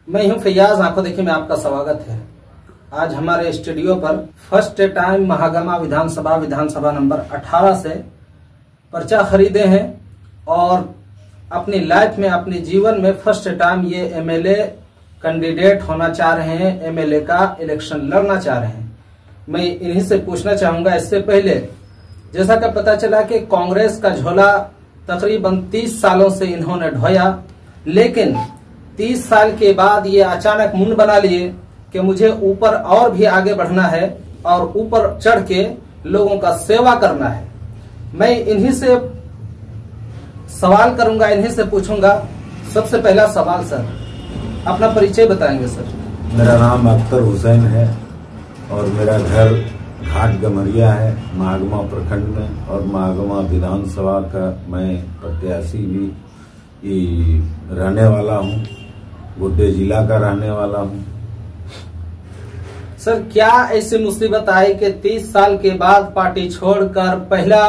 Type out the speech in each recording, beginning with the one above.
मैं हूं फैयाज, आंखों देखिए में आपका स्वागत है। आज हमारे स्टूडियो पर फर्स्ट टाइम महागामा विधानसभा नंबर 18 से पर्चा खरीदे हैं और अपनी लाइफ में, अपने जीवन में फर्स्ट टाइम ये एमएलए कैंडिडेट होना चाह रहे हैं, एमएलए का इलेक्शन लड़ना चाह रहे हैं। मैं इन्हीं से पूछना चाहूंगा, इससे पहले जैसा कि पता चला कि कांग्रेस का झोला तकरीबन 30 सालों से इन्होंने ढोया, लेकिन 30 साल के बाद ये अचानक मुंड बना लिए कि मुझे ऊपर और भी आगे बढ़ना है और ऊपर चढ़ के लोगों का सेवा करना है। मैं इन्हीं से सवाल करूंगा, इन्हीं से पूछूंगा। सबसे पहला सवाल सर, अपना परिचय बताएंगे सर? मेरा नाम अख्तर हुसैन है और मेरा घर घाट गमरिया है, महागमा प्रखंड में, और महागमा विधानसभा का मैं प्रत्याशी भी रहने वाला हूँ, गोड्डे जिला का रहने वाला हूँ। सर, क्या ऐसी मुसीबत आई कि 30 साल के बाद पार्टी छोड़कर पहला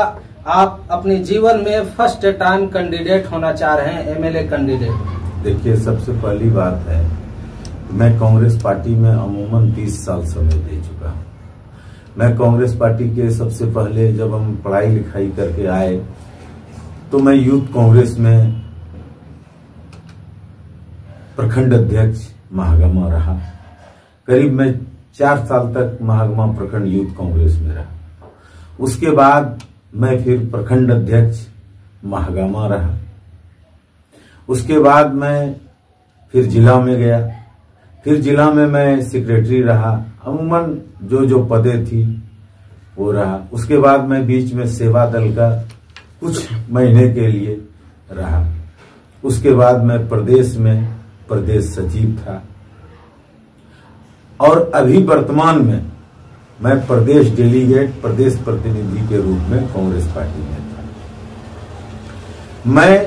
आप अपने जीवन में फर्स्ट टाइम कैंडिडेट होना चाह रहे हैं, एमएलए कैंडिडेट? देखिए, सबसे पहली बात है, मैं कांग्रेस पार्टी में अमूमन 30 साल समय दे चुका हूँ। मैं कांग्रेस पार्टी के सबसे पहले जब हम पढ़ाई लिखाई करके आए तो मैं यूथ कांग्रेस में प्रखंड अध्यक्ष महागमा रहा। करीब मैं 4 साल तक महागमा प्रखंड यूथ कांग्रेस में रहा। उसके बाद मैं फिर प्रखंड अध्यक्ष महागमा रहा। उसके बाद मैं फिर जिला में गया, फिर जिला में मैं सेक्रेटरी रहा। अमूमन जो पदें थी वो रहा। उसके बाद मैं बीच में सेवा दल का कुछ महीने के लिए रहा। उसके बाद मैं प्रदेश में प्रदेश सचिव था और अभी वर्तमान में मैं प्रदेश डेलीगेट, प्रदेश प्रतिनिधि के रूप में कांग्रेस पार्टी में था। मैं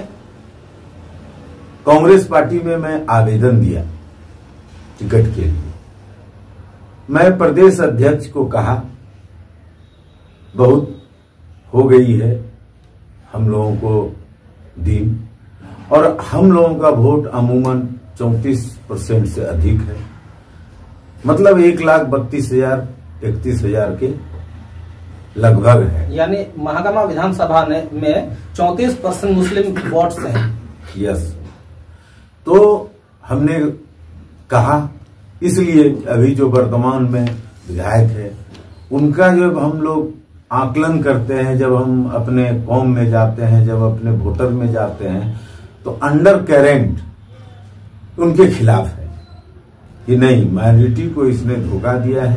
कांग्रेस पार्टी में मैं आवेदन दिया टिकट के लिए। मैं प्रदेश अध्यक्ष को कहा, बहुत हो गई है हम लोगों को दिन, और हम लोगों का वोट अमूमन 34% से अधिक है, मतलब 1,32,000 31,000 के लगभग है। यानी महागामा विधानसभा में 34% मुस्लिम वोट्स हैं। यस। तो हमने कहा, इसलिए अभी जो वर्तमान में विधायक है उनका जब हम लोग आकलन करते हैं, जब हम अपने कौम में जाते हैं, जब अपने वोटर में जाते हैं, तो अंडर करेंट उनके खिलाफ है कि नहीं, माइनॉरिटी को इसने धोखा दिया है,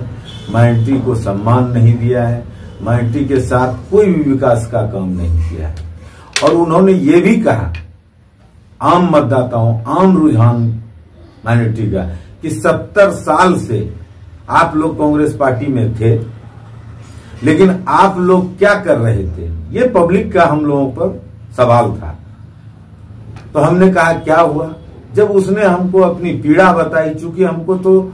माइनॉरिटी को सम्मान नहीं दिया है, माइनॉरिटी के साथ कोई भी विकास का काम नहीं किया है। और उन्होंने ये भी कहा आम मतदाताओं, आम रुझान माइनॉरिटी का, कि 70 साल से आप लोग कांग्रेस पार्टी में थे, लेकिन आप लोग क्या कर रहे थे, ये पब्लिक का हम लोगों पर सवाल था। तो हमने कहा क्या हुआ, जब उसने हमको अपनी पीड़ा बताई, चूंकि हमको तो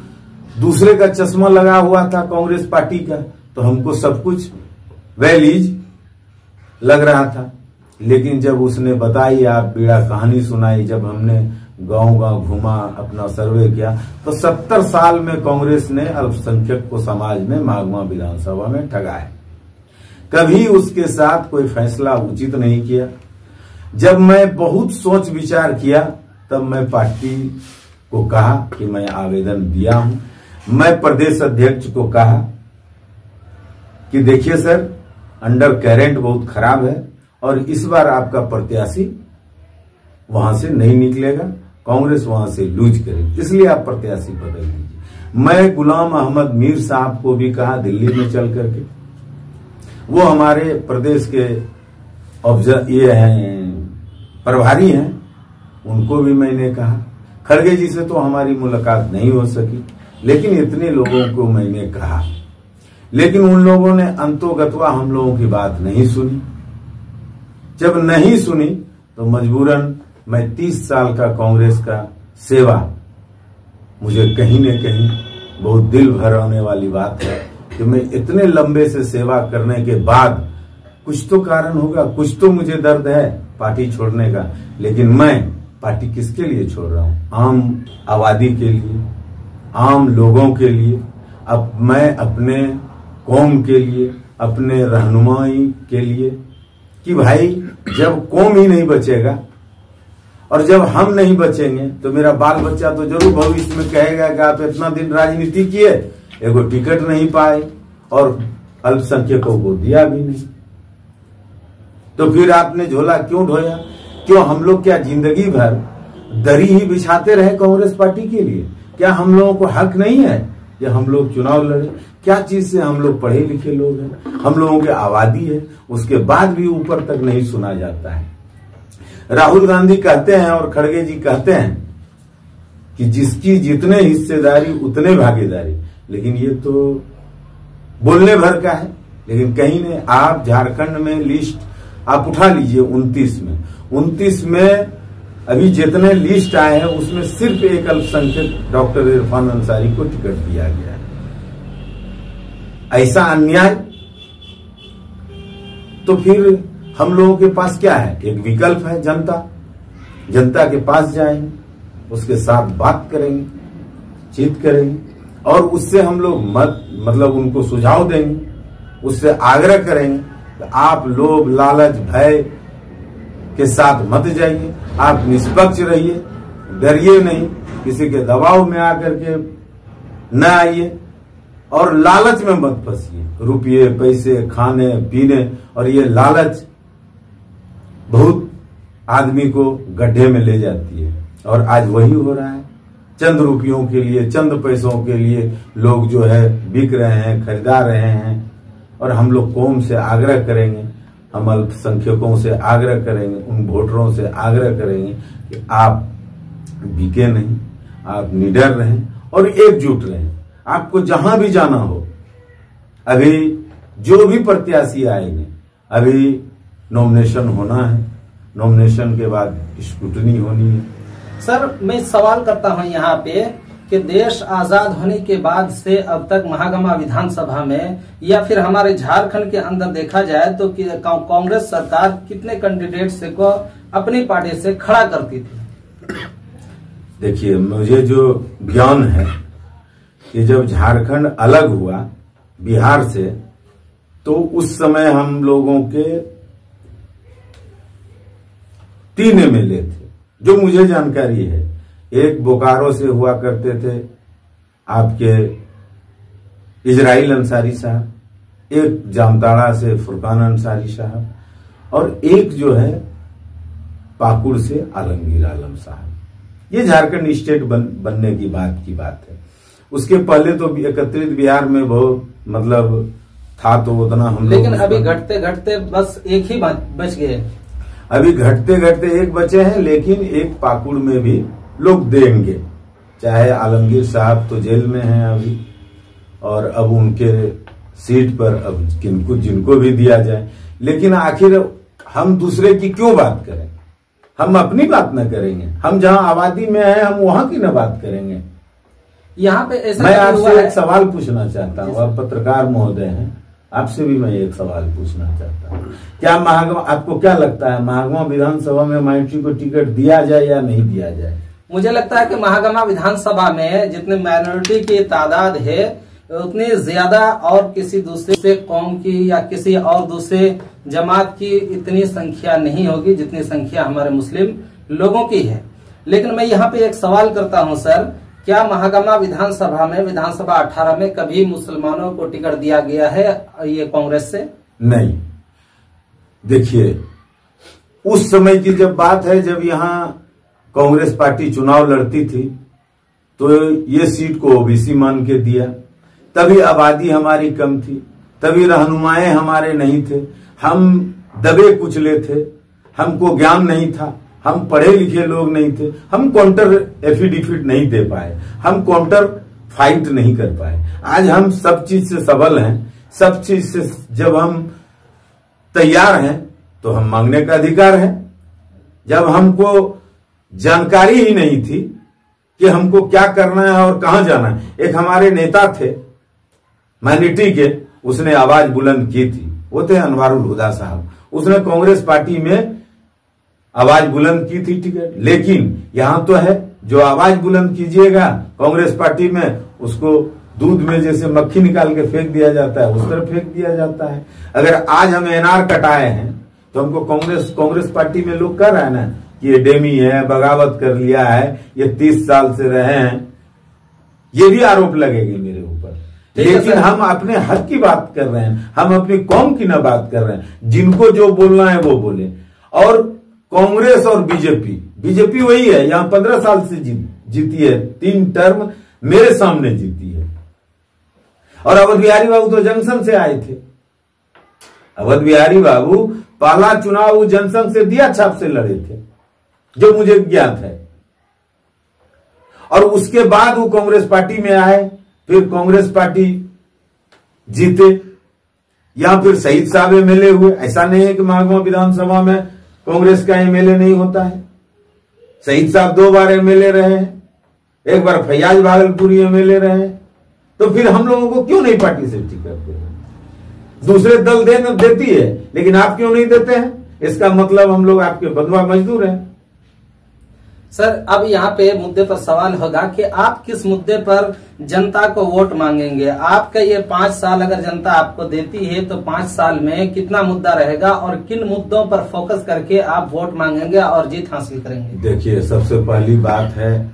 दूसरे का चश्मा लगा हुआ था कांग्रेस पार्टी का, तो हमको सब कुछ वैलिज लग रहा था। लेकिन जब उसने बताई, आप पीड़ा कहानी सुनाई, जब हमने गांव-गांव घुमा, अपना सर्वे किया, तो 70 साल में कांग्रेस ने अल्पसंख्यक को समाज में महागमा विधानसभा में ठगा है। कभी उसके साथ कोई फैसला उचित नहीं किया। जब मैं बहुत सोच विचार किया, तब मैं पार्टी को कहा कि मैं आवेदन दिया हूं। मैं प्रदेश अध्यक्ष को कहा कि देखिए सर, अंडर करेंट बहुत खराब है और इस बार आपका प्रत्याशी वहां से नहीं निकलेगा, कांग्रेस वहां से लूज करेगी, इसलिए आप प्रत्याशी बदल दीजिए। मैं गुलाम अहमद मीर साहब को भी कहा दिल्ली में चल करके, वो हमारे प्रदेश के ये हैं प्रभारी हैं, उनको भी मैंने कहा। खड़गे जी से तो हमारी मुलाकात नहीं हो सकी, लेकिन इतने लोगों को मैंने कहा, लेकिन उन लोगों ने अंतोगत्वा हम लोगों की बात नहीं सुनी। जब नहीं सुनी तो मजबूरन मैं 30 साल का कांग्रेस का सेवा, मुझे कहीं न कहीं बहुत दिल भर आने वाली बात है कि मैं इतने लंबे से सेवा करने के बाद कुछ तो कारण होगा, कुछ तो मुझे दर्द है पार्टी छोड़ने का, लेकिन मैं पार्टी किसके लिए छोड़ रहा हूं? आम आबादी के लिए, आम लोगों के लिए। अब मैं अपने कौम के लिए, अपने रहनुमाई के लिए, कि भाई जब कौम ही नहीं बचेगा और जब हम नहीं बचेंगे तो मेरा बाल बच्चा तो जरूर भविष्य में कहेगा कि आप इतना दिन राजनीति किए, एगो टिकट नहीं पाए और अल्पसंख्यकों को दिया भी नहीं, तो फिर आपने झोला क्यों ढोया? क्यों हम लोग क्या जिंदगी भर दरी ही बिछाते रहे कांग्रेस पार्टी के लिए? क्या हम लोगों को हक नहीं है कि हम लोग चुनाव लड़े? क्या चीज से हम लोग पढ़े लिखे लोग हैं, हम लोगों की आबादी है, उसके बाद भी ऊपर तक नहीं सुना जाता है। राहुल गांधी कहते हैं और खड़गे जी कहते हैं कि जिसकी जितने हिस्सेदारी उतने भागीदारी, लेकिन ये तो बोलने भर का है। लेकिन कहीं ने आप झारखंड में लिस्ट आप उठा लीजिए 29 में अभी जितने लिस्ट आए हैं उसमें सिर्फ एक अल्पसंख्यक डॉक्टर इरफान अंसारी को टिकट दिया गया है। ऐसा अन्याय। तो फिर हम लोगों के पास क्या है? एक विकल्प है, जनता के पास जाएंगे, उसके साथ बात करेंगे, चित करेंगे और उससे हम लोग मतलब उनको सुझाव देंगे, उससे आग्रह करेंगे कि आप लोग लालच भय के साथ मत जाइए, आप निष्पक्ष रहिए, डरिए नहीं, किसी के दबाव में आकर के न आइए और लालच में मत फंसिए। रुपये पैसे खाने पीने और ये लालच बहुत आदमी को गड्ढे में ले जाती है और आज वही हो रहा है। चंद रुपयों के लिए, चंद पैसों के लिए लोग जो है बिक रहे हैं, खरीदा रहे हैं। और हम लोग कौम से आग्रह करेंगे, हम अल्पसंख्यकों से आग्रह करेंगे, उन वोटरों से आग्रह करेंगे कि आप बिके नहीं, आप निडर रहें और एकजुट रहें। आपको जहां भी जाना हो, अभी जो भी प्रत्याशी आएंगे, अभी नॉमिनेशन होना है, नॉमिनेशन के बाद स्क्रूटनी होनी है। सर, मैं सवाल करता हूं यहाँ पे कि देश आजाद होने के बाद से अब तक महागमा विधानसभा में या फिर हमारे झारखंड के अंदर देखा जाए तो कांग्रेस सरकार कितने कैंडिडेट्स को अपनी पार्टी से खड़ा करती थी? देखिए, मुझे जो ज्ञान है कि जब झारखंड अलग हुआ बिहार से, तो उस समय हम लोगों के 3 एमएलए थे, जो मुझे जानकारी है। एक बोकारो से हुआ करते थे आपके इजराइल अंसारी साहब, एक जामताड़ा से फुरकान अंसारी साहब और एक जो है पाकुड़ से आलमगीर आलम साहब। ये झारखंड स्टेट बनने की बात है। उसके पहले तो 31 बिहार में बहुत मतलब था, तो उतना हम लोग, लेकिन अभी घटते घटते बस एक ही बच गए। अभी घटते घटते एक बचे हैं, लेकिन एक पाकुड़ में भी लोग देंगे। चाहे आलमगीर साहब तो जेल में हैं अभी, और अब उनके सीट पर अब जिनको भी दिया जाए। लेकिन आखिर हम दूसरे की क्यों बात करें? हम अपनी बात न करेंगे? हम जहां आबादी में हैं, हम वहां की न बात करेंगे? यहाँ पे ऐसा मैं आपसे एक सवाल पूछना चाहता हूँ, आप पत्रकार महोदय हैं, आपसे भी मैं एक सवाल पूछना चाहता हूँ। क्या महागमा, आपको क्या लगता है महागमा विधानसभा में माइनॉरिटी को टिकट दिया जाए या नहीं दिया जाए? मुझे लगता है कि महागमा विधानसभा में जितनी माइनॉरिटी की तादाद है उतनी ज्यादा और किसी दूसरे कौम की या किसी और दूसरे जमात की इतनी संख्या नहीं होगी जितनी संख्या हमारे मुस्लिम लोगों की है। लेकिन मैं यहाँ पे एक सवाल करता हूँ सर, क्या महागमा विधानसभा में विधानसभा 18 में कभी मुसलमानों को टिकट दिया गया है ये कांग्रेस से? नहीं। देखिए, उस समय की जब बात है, जब यहाँ कांग्रेस पार्टी चुनाव लड़ती थी, तो ये सीट को ओबीसी मान के दिया। तभी आबादी हमारी कम थी, तभी रहनुमाएं हमारे नहीं थे, हम दबे कुचले थे, हमको ज्ञान नहीं था, हम पढ़े लिखे लोग नहीं थे, हम काउंटर एफिडेविट नहीं दे पाए, हम काउंटर फाइट नहीं कर पाए। आज हम सब चीज से सबल हैं, सब चीज से जब हम तैयार हैं तो हम मांगने का अधिकार है। जब हमको जानकारी ही नहीं थी कि हमको क्या करना है और कहां जाना है, एक हमारे नेता थे माइनॉरिटी के, उसने आवाज बुलंद की थी, वो थे अनवारुल हुदा साहब। उसने कांग्रेस पार्टी में आवाज बुलंद की थी टिकट, लेकिन यहां तो है जो आवाज बुलंद कीजिएगा कांग्रेस पार्टी में, उसको दूध में जैसे मक्खी निकाल के फेंक दिया जाता है उस तरह फेंक दिया जाता है। अगर आज हम एनआर कटाए हैं तो हमको कांग्रेस पार्टी में लोग कह रहे हैं ना कि ये डेमी है, बगावत कर लिया है, ये 30 साल से रहे हैं, ये भी आरोप लगेगी मेरे ऊपर। लेकिन हम अपने हक की बात कर रहे हैं, हम अपनी कौम की ना बात कर रहे हैं। जिनको जो बोलना है वो बोले। और कांग्रेस और बीजेपी वही है, यहां 15 साल से जीती है, 3 टर्म मेरे सामने जीती है। और अवध बिहारी बाबू तो जंक्शन से आए थे। अवध बिहारी बाबू पहला चुनाव जनसंघ से दिया छाप से लड़े थे, जो मुझे ज्ञात है। और उसके बाद वो कांग्रेस पार्टी में आए, फिर कांग्रेस पार्टी जीते। यहां फिर शहीद साहब एमएलए हुए। ऐसा नहीं है कि महागमा विधानसभा में कांग्रेस का एमएलए नहीं होता है। शहीद साहब 2 बार एमएलए रहे हैं, एक बार फैयाज भागलपुरी एमएलए रहे हैं। तो फिर हम लोगों को क्यों नहीं पार्टी से टिकट देते? दूसरे दल देती है, लेकिन आप क्यों नहीं देते हैं? इसका मतलब हम लोग आपके बंधुआ मजदूर हैं। सर, अब यहाँ पे मुद्दे पर सवाल होगा कि आप किस मुद्दे पर जनता को वोट मांगेंगे? आपका ये 5 साल अगर जनता आपको देती है तो 5 साल में कितना मुद्दा रहेगा और किन मुद्दों पर फोकस करके आप वोट मांगेंगे और जीत हासिल करेंगे? देखिए, सबसे पहली बात है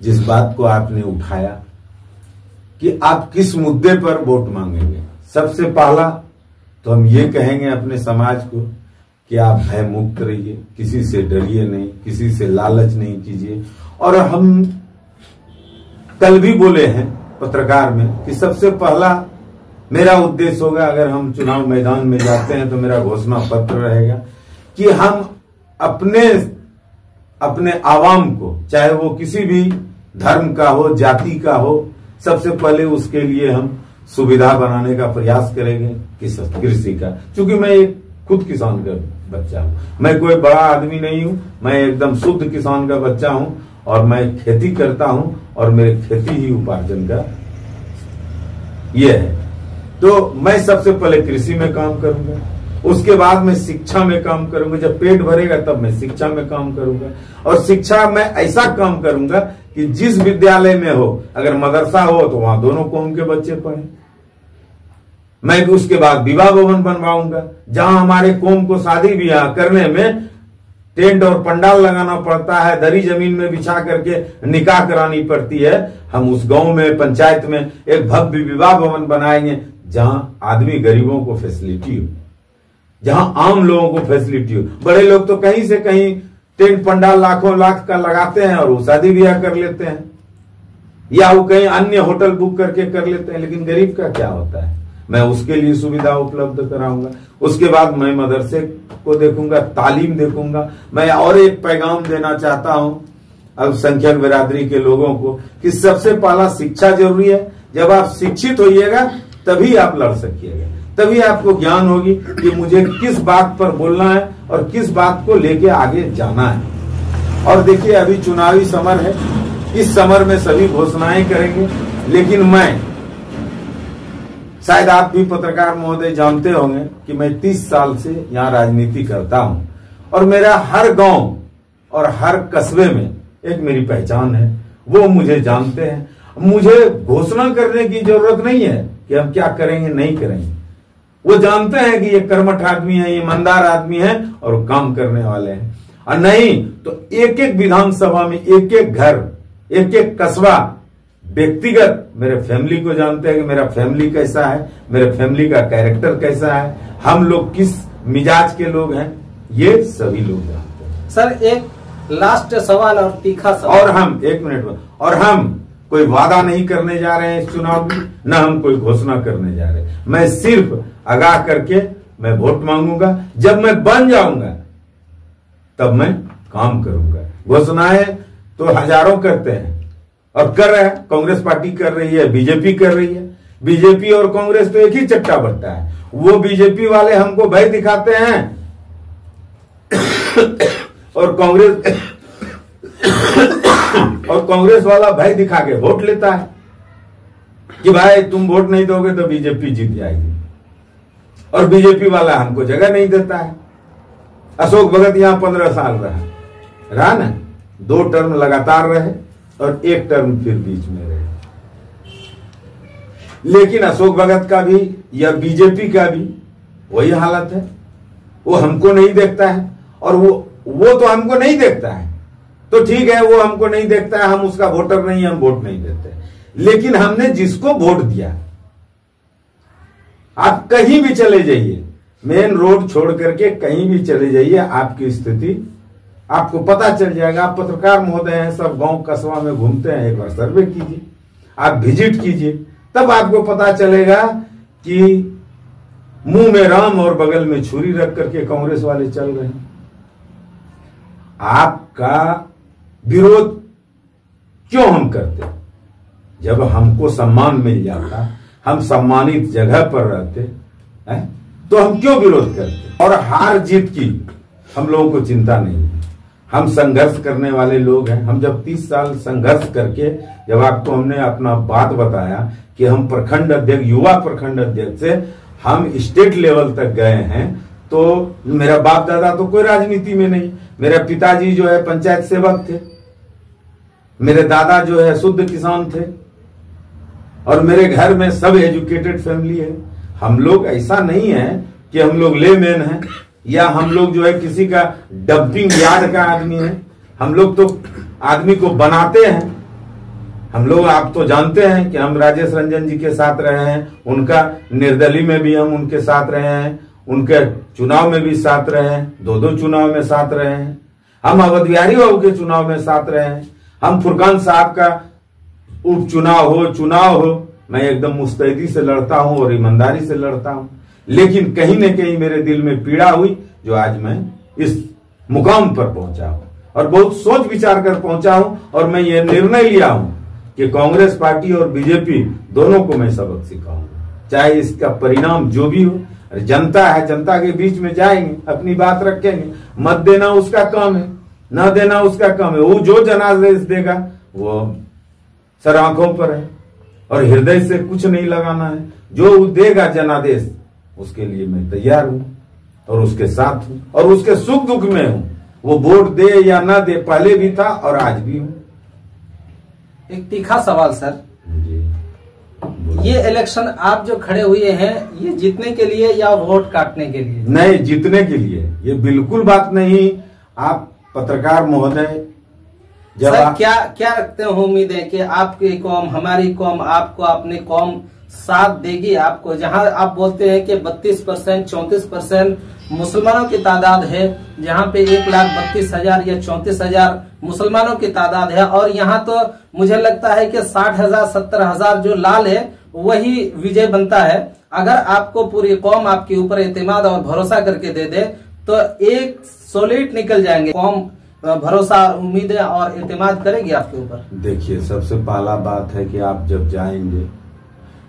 जिस बात को आपने उठाया कि आप किस मुद्दे पर वोट मांगेंगे। सबसे पहला तो हम ये कहेंगे अपने समाज को कि आप भय मुक्त रहिए, किसी से डरिए नहीं, किसी से लालच नहीं कीजिए। और हम कल भी बोले हैं पत्रकार में कि सबसे पहला मेरा उद्देश्य होगा, अगर हम चुनाव मैदान में जाते हैं तो मेरा घोषणा पत्र रहेगा कि हम अपने आवाम को, चाहे वो किसी भी धर्म का हो, जाति का हो, सबसे पहले उसके लिए हम सुविधा बनाने का प्रयास करेंगे कृषि का। क्योंकि मैं एक खुद किसान का बच्चा हूं, मैं कोई बड़ा आदमी नहीं हूं, मैं एकदम शुद्ध किसान का बच्चा हूं और मैं खेती करता हूं और मेरे खेती ही उपार्जन का ये है। तो मैं सबसे पहले कृषि में काम करूंगा, उसके बाद मैं शिक्षा में काम करूंगा। जब पेट भरेगा तब मैं शिक्षा में काम करूंगा। और शिक्षा में ऐसा काम करूंगा कि जिस विद्यालय में हो, अगर मदरसा हो तो वहां दोनों कौम के बच्चे पढ़े। मैं उसके बाद विवाह भवन बनवाऊंगा, जहां हमारे कौम को शादी ब्याह करने में टेंट और पंडाल लगाना पड़ता है, दरी जमीन में बिछा करके निकाह करानी पड़ती है। हम उस गांव में, पंचायत में एक भव्य विवाह भवन बनाएंगे, जहां आदमी गरीबों को फैसिलिटी हो, जहां आम लोगों को फैसिलिटी हो। बड़े लोग तो कहीं से कहीं टेंट पंडाल लाखों लाख का लगाते हैं और वो शादी ब्याह कर लेते हैं, या वो कहीं अन्य होटल बुक करके कर लेते हैं। लेकिन गरीब का क्या होता है? मैं उसके लिए सुविधा उपलब्ध कराऊंगा। उसके बाद मैं मदरसे को देखूंगा, तालीम देखूंगा। मैं और एक पैगाम देना चाहता हूं अल्पसंख्यक बिरादरी के लोगों को कि सबसे पहला शिक्षा जरूरी है। जब आप शिक्षित होइएगा तभी आप लड़ सकिएगा, तभी आपको ज्ञान होगी कि मुझे किस बात पर बोलना है और किस बात को लेके आगे जाना है। और देखिए, अभी चुनावी समर है, इस समर में सभी घोषणाएं करेंगे। लेकिन मैं, शायद आप भी पत्रकार महोदय जानते होंगे कि मैं 30 साल से यहाँ राजनीति करता हूं और मेरा हर गांव और हर कस्बे में एक मेरी पहचान है। वो मुझे जानते हैं। मुझे घोषणा करने की जरूरत नहीं है कि हम क्या करेंगे नहीं करेंगे। वो जानते हैं कि ये कर्मठ आदमी है, ये ईमानदार आदमी है और काम करने वाले हैं। और नहीं तो एक एक विधानसभा में, एक एक घर, एक एक कस्बा व्यक्तिगत मेरे फैमिली को जानते हैं कि मेरा फैमिली कैसा है, मेरे फैमिली का कैरेक्टर कैसा है, हम लोग किस मिजाज के लोग हैं, ये सभी लोग जानते हैं। सर, एक लास्ट सवाल और तीखा सवाल। और हम, एक मिनट में, और हम कोई वादा नहीं करने जा रहे हैं इस चुनाव में, न हम कोई घोषणा करने जा रहे हैं। मैं सिर्फ आगाह करके मैं वोट मांगूंगा। जब मैं बन जाऊंगा तब मैं काम करूंगा। घोषणाएं तो हजारों करते हैं और कर रहे हैं। कांग्रेस पार्टी कर रही है, बीजेपी कर रही है। बीजेपी और कांग्रेस तो एक ही चट्टा बट्टा है। वो बीजेपी वाले हमको भय दिखाते हैं और कांग्रेस वाला भय दिखा के वोट लेता है कि भाई तुम वोट नहीं दोगे तो बीजेपी जीत जाएगी, और बीजेपी वाला हमको जगह नहीं देता है। अशोक भगत यहां 15 साल रहा ना, 2 टर्म लगातार रहे और 1 टर्म फिर बीच में रहे। लेकिन अशोक भगत का भी या बीजेपी का भी वही हालत है, वो हमको नहीं देखता है और वो तो हमको नहीं देखता है, तो ठीक है, वो हमको नहीं देखता है, हम उसका वोटर नहीं, हम वोट नहीं देते। लेकिन हमने जिसको वोट दिया, आप कहीं भी चले जाइए, मेन रोड छोड़ करके कहीं भी चले जाइए, आपकी स्थिति आपको पता चल जाएगा। आप पत्रकार महोदय हैं, सब गांव कस्बा में घूमते हैं, एक बार सर्वे कीजिए, आप विजिट कीजिए, तब आपको पता चलेगा कि मुंह में राम और बगल में छुरी रख करके कांग्रेस वाले चल रहे हैं। आपका विरोध क्यों हम करते? जब हमको सम्मान मिल जाता, हम सम्मानित जगह पर रहते हैं, तो हम क्यों विरोध करते? और हार जीत की हम लोगों को चिंता नहीं है, हम संघर्ष करने वाले लोग हैं। हम जब 30 साल संघर्ष करके, जब आपको हमने अपना बात बताया कि हम प्रखंड अध्यक्ष, युवा प्रखंड अध्यक्ष से हम स्टेट लेवल तक गए हैं, तो मेरा बाप दादा तो कोई राजनीति में नहीं, मेरे पिताजी जो है पंचायत सेवक थे, मेरे दादा जो है शुद्ध किसान थे, और मेरे घर में सब एजुकेटेड फैमिली है। हम लोग ऐसा नहीं है कि हम लोग लेमैन हैं या हम लोग जो है किसी का डंपिंग यार्ड का आदमी है। हम लोग तो आदमी को बनाते हैं। हम लोग, आप तो जानते हैं कि हम राजेश रंजन जी के साथ रहे हैं, उनका निर्दलीय में भी हम उनके साथ रहे हैं, उनके चुनाव में भी साथ रहे हैं, 2 चुनाव में साथ रहे हैं, हम अवध बिहारी बाबू के चुनाव में साथ रहे हैं, हम फुरकान साहब का उपचुनाव हो, चुनाव हो, मैं एकदम मुस्तैदी से लड़ता हूं और ईमानदारी से लड़ता हूं। लेकिन कहीं न कहीं मेरे दिल में पीड़ा हुई, जो आज मैं इस मुकाम पर पहुंचा हूं और बहुत सोच विचार कर पहुंचा हूं, और मैं ये निर्णय लिया हूं कि कांग्रेस पार्टी और बीजेपी दोनों को मैं सबक सिखाऊंगा, चाहे इसका परिणाम जो भी हो। जनता है, जनता के बीच में जाएंगे, अपनी बात रखेंगे, मत देना उसका काम है, न देना उसका काम है। वो जो जनादेश देगा वो सर आंखों पर है और हृदय से कुछ नहीं लगाना है। जो देगा जनादेश, उसके लिए मैं तैयार हूं और उसके साथ हूं और उसके सुख दुख में हूं। वो वोट दे या ना दे, पहले भी था और आज भी हूं। एक तीखा सवाल सर जी, ये इलेक्शन आप जो खड़े हुए हैं, ये जीतने के लिए या वोट काटने के लिए? नहीं, जीतने के लिए। ये बिल्कुल बात नहीं। आप पत्रकार महोदय, जब सर क्या रखते हो उम्मीद है कि आपकी कौम, हमारी कौम, आपको अपनी कौम साथ देगी? आपको जहां आप बोलते हैं कि 32% 34% मुसलमानों की तादाद है, जहां पे 1,32,000 या 34,000 मुसलमानों की तादाद है, और यहाँ तो मुझे लगता है कि 60,000 70,000 जो लाल है वही विजय बनता है। अगर आपको पूरी कौम आपके ऊपर एतमाद और भरोसा करके दे दे तो एक सॉलिड निकल जाएंगे। कौम भरोसा, उम्मीदें और एतमाद करेगी आपके ऊपर। देखिए, सबसे पहला बात है कि आप जब जाएंगे,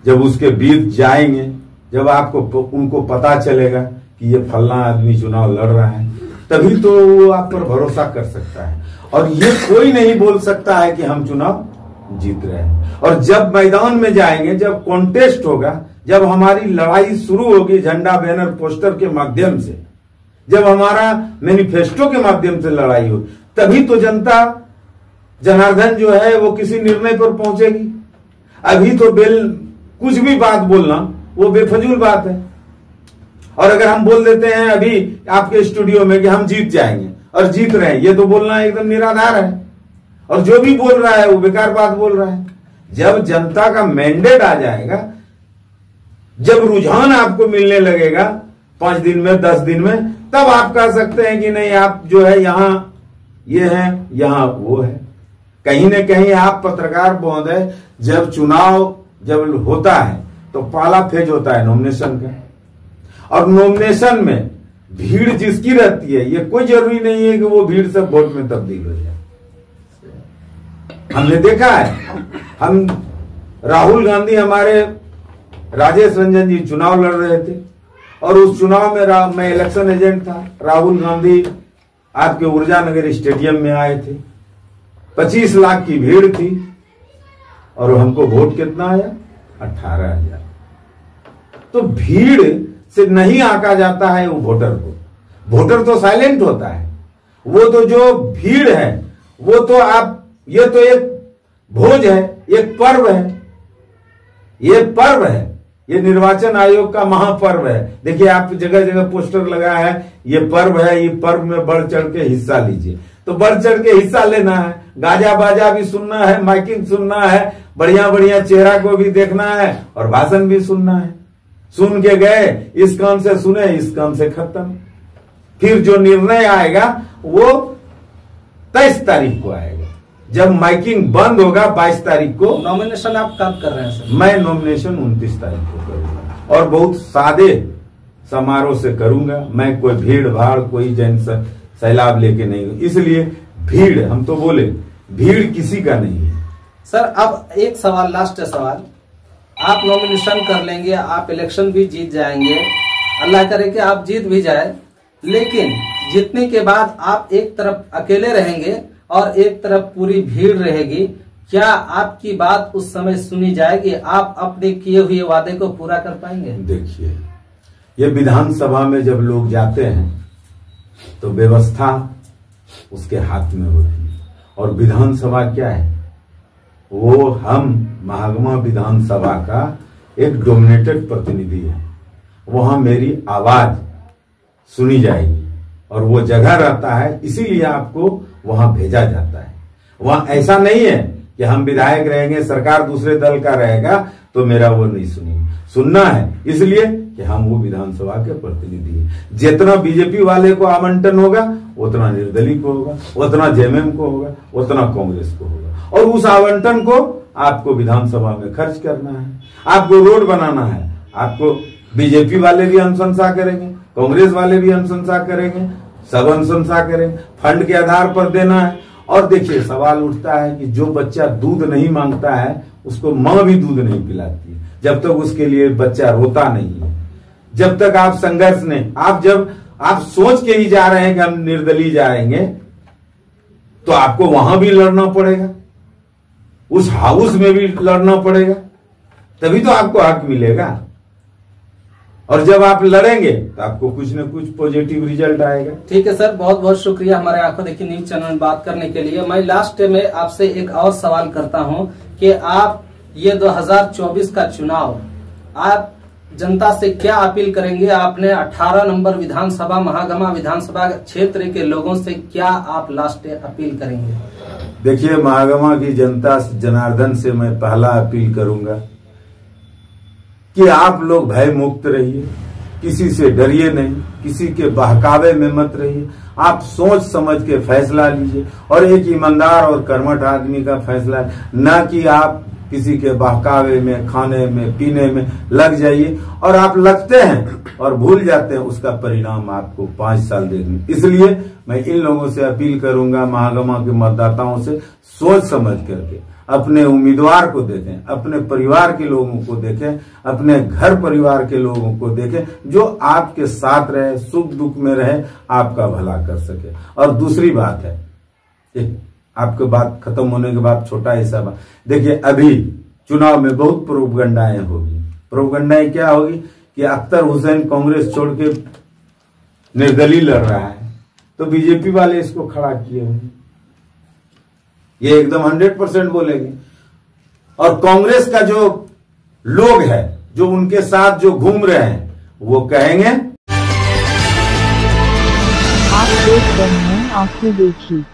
जब उसके बीच जाएंगे, जब आपको उनको पता चलेगा कि ये फलना आदमी चुनाव लड़ रहा है, तभी तो वो आप पर भरोसा कर सकता है। और ये कोई नहीं बोल सकता है कि हम चुनाव जीत रहे हैं। और जब मैदान में जाएंगे, जब कॉन्टेस्ट होगा, जब हमारी लड़ाई शुरू होगी झंडा बैनर पोस्टर के माध्यम से, जब हमारा मैनिफेस्टो के माध्यम से लड़ाई हो, तभी तो जनता जनार्दन जो है वो किसी निर्णय पर पहुंचेगी। अभी तो कुछ भी बात बोलना वो बेफजूल बात है। और अगर हम बोल देते हैं अभी आपके स्टूडियो में कि हम जीत जाएंगे और जीत रहे हैं, ये तो बोलना एकदम निराधार है। और जो भी बोल रहा है वो बेकार बात बोल रहा है। जब जनता का मैंडेट आ जाएगा, जब रुझान आपको मिलने लगेगा 5 दिन में 10 दिन में, तब आप कह सकते हैं कि नहीं, आप जो है यहां ये है, यहां वो है। कहीं न कहीं आप पत्रकार महोदय, जब चुनाव जब होता है तो पहला फेज होता है नॉमिनेशन का, और नॉमिनेशन में भीड़ जिसकी रहती है, ये कोई जरूरी नहीं है कि वो भीड़ सब वोट में तब्दील हो जाए। हमने देखा है, हम राहुल गांधी, हमारे राजेश रंजन जी चुनाव लड़ रहे थे और उस चुनाव में मैं इलेक्शन एजेंट था। राहुल गांधी आपके ऊर्जा नगर स्टेडियम में आए थे, 25 लाख की भीड़ थी और हमको वोट कितना आया? 18,000। तो भीड़ से नहीं आंका जाता है वो वोटर को। वोटर तो साइलेंट होता है, वो तो जो भीड़ है वो तो ये तो एक भोज है, एक पर्व है, ये पर्व है, ये निर्वाचन आयोग का महापर्व है। देखिए आप जगह जगह पोस्टर लगा है, ये पर्व है, ये पर्व में बढ़ चढ़ के हिस्सा लीजिए। तो बढ़ चढ़ के हिस्सा लेना है, गाजा बाजा भी सुनना है, माइकिंग सुनना है, बढ़िया बढ़िया चेहरा को भी देखना है और भाषण भी सुनना है। सुन के गए, इस काम से सुने, इस काम से खत्म। फिर जो निर्णय आएगा वो 23 तारीख को आएगा, जब माइकिंग बंद होगा 22 तारीख को। नॉमिनेशन आप कब कर रहे हैं सर? मैं नॉमिनेशन 29 तारीख को करूंगा और बहुत सादे समारोह से करूंगा। मैं कोई भीड़ भाड़, कोई जन सैलाब लेके नहीं, इसलिए भीड़, हम तो बोले भीड़ किसी का नहीं है। सर अब एक सवाल, लास्ट सवाल, आप नॉमिनेशन कर लेंगे, आप इलेक्शन भी जीत जाएंगे, अल्लाह करे कि आप जीत भी जाए, लेकिन जीतने के बाद आप एक तरफ अकेले रहेंगे और एक तरफ पूरी भीड़ रहेगी, क्या आपकी बात उस समय सुनी जाएगी? आप अपने किए हुए वादे को पूरा कर पाएंगे? देखिए, ये विधानसभा में जब लोग जाते हैं तो व्यवस्था उसके हाथ में होती है, और विधानसभा क्या है, वो हम महागमा विधानसभा का एक डोमिनेटेड प्रतिनिधि है। वहां मेरी आवाज सुनी जाएगी और वो जगह रहता है, इसीलिए आपको वहां भेजा जाता है। वहां ऐसा नहीं है कि हम विधायक रहेंगे, सरकार दूसरे दल का रहेगा तो मेरा वो नहीं सुनेंगे। सुनना है इसलिए कि हम वो विधानसभा के प्रतिनिधि हैं। जितना बीजेपी वाले को आवंटन होगा उतना निर्दलीय को होगा, उतना जेएमएम को होगा, उतना कांग्रेस को होगा, और उस आवंटन को आपको विधानसभा में खर्च करना है। आपको रोड बनाना है, आपको बीजेपी वाले भी अनुशंसा करेंगे, कांग्रेस वाले भी अनुशंसा करेंगे, सब अनुशंसा करेंगे, फंड के आधार पर देना है। और देखिए सवाल उठता है कि जो बच्चा दूध नहीं मांगता है उसको मां भी दूध नहीं पिलाती है, जब तक उसके लिए बच्चा रोता नहीं है, जब तक आप संघर्ष नहीं, जब आप सोच के ही जा रहे हैं कि हम निर्दलीय जाएंगे तो आपको वहां भी लड़ना पड़ेगा, उस हाउस में भी लड़ना पड़ेगा, तभी तो आपको हक मिलेगा। और जब आप लड़ेंगे तो आपको कुछ न कुछ पॉजिटिव रिजल्ट आएगा। ठीक है सर, बहुत बहुत शुक्रिया हमारे आंखों देखी न्यूज चैनल में बात करने के लिए। मैं लास्ट में आपसे एक और सवाल करता हूं कि आप ये 2024 का चुनाव, आप जनता से क्या अपील करेंगे? आपने 18 नंबर विधानसभा, महागमा विधानसभा क्षेत्र के लोगों से क्या आप लास्ट अपील करेंगे? देखिए, महागमा की जनता जनार्दन से मैं पहला अपील करूंगा कि आप लोग भय मुक्त रहिए, किसी से डरिए नहीं, किसी के बहकावे में मत रहिए, आप सोच समझ के फैसला लीजिए और एक ईमानदार और कर्मठ आदमी का फैसला, न कि आप किसी के बहकावे में, खाने में, पीने में लग जाइए, और आप लगते हैं और भूल जाते हैं, उसका परिणाम आपको 5 साल देखने। इसलिए मैं इन लोगों से अपील करूंगा, महागमा के मतदाताओं से, सोच समझ करके अपने उम्मीदवार को देखें, अपने परिवार के लोगों को देखें, अपने घर परिवार के लोगों को देखें, जो आपके साथ रहे, सुख दुख में रहे, आपका भला कर सके। और दूसरी बात है, आपके बात खत्म होने के बाद छोटा हिस्सा बात, देखिए अभी चुनाव में बहुत प्रोपगंडाएं होगी। प्रोपगंडाएं क्या होगी कि अख्तर हुसैन कांग्रेस छोड़ के निर्दलीय लड़ रहा है, तो बीजेपी वाले इसको खड़ा किए होंगे, ये एकदम 100% बोलेंगे। और कांग्रेस का जो लोग है, जो उनके साथ जो घूम रहे हैं, वो कहेंगे आप देख रहे हैं आंखें देखी।